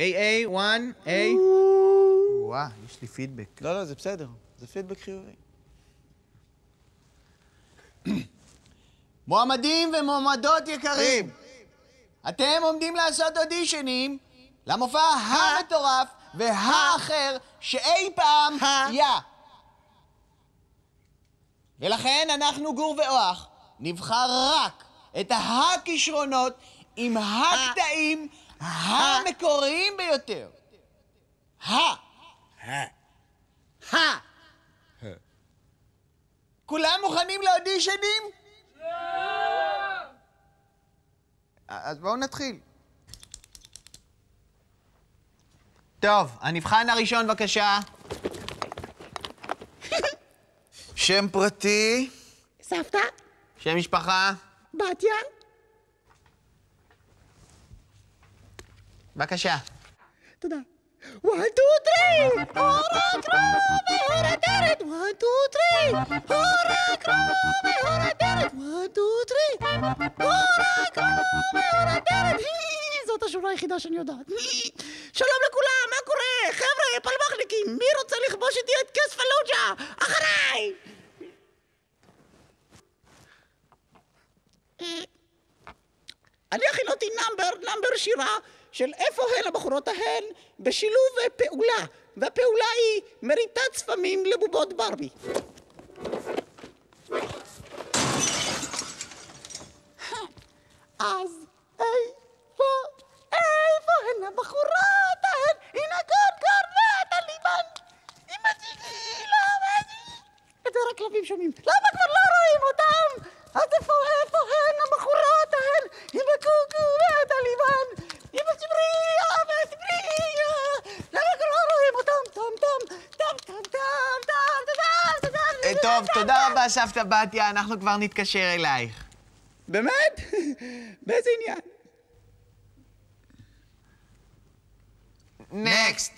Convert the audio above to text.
A, 1, A. וואה, יש לי פידבק. לא, זה בסדר. זה פידבק חיובי. מועמדים ומועמדות יקרים, אתם עומדים לעשות אודישנים למופע המטורף והאחר שאי פעם היה. ולכן אנחנו גור ואוח נבחר רק את הכישרונות עם הקטעים המקוריים ביותר. כולם מוכנים לאודישנים? אז בואו נתחיל. טוב, הנבחן הראשון בבקשה. שם פרטי? סבתא? שם משפחה? בתיה? בבקשה. תודה. 1, 2, 3! הורה קרוב והורה דרת! 1, 2, 3! הורה קרוב והורה דרת! 1, 2, 3! הורה קרוב והורה דרת! זאת השורה היחידה שאני יודעת. שלום לכולם, מה קורה? חבר'ה, פלמחניקים, מי רוצה לכבוש איתי את כס פלוג'ה? אחריי! אני הכינותי נאמבר שירה של איפה הן הבחורות ההן בשילוב פעולה, והפעולה היא מריטת ספמים לבובות ברבי. אז איפה הן הבחורות ההן? הנה גור והטליבן עם הציגילה את זה רק כלבים שומעים. למה כבר לא רואים אותם? אז איפה הן הבחורות ההן? עם הקוקו והטליבן עם הסבריה והסבריה. למה כבר לא רואים אותם? טוב, תודה רבה סבתא בתיה, אנחנו כבר נתקשר אלייך. באמת? באיזה עניין? נקסט.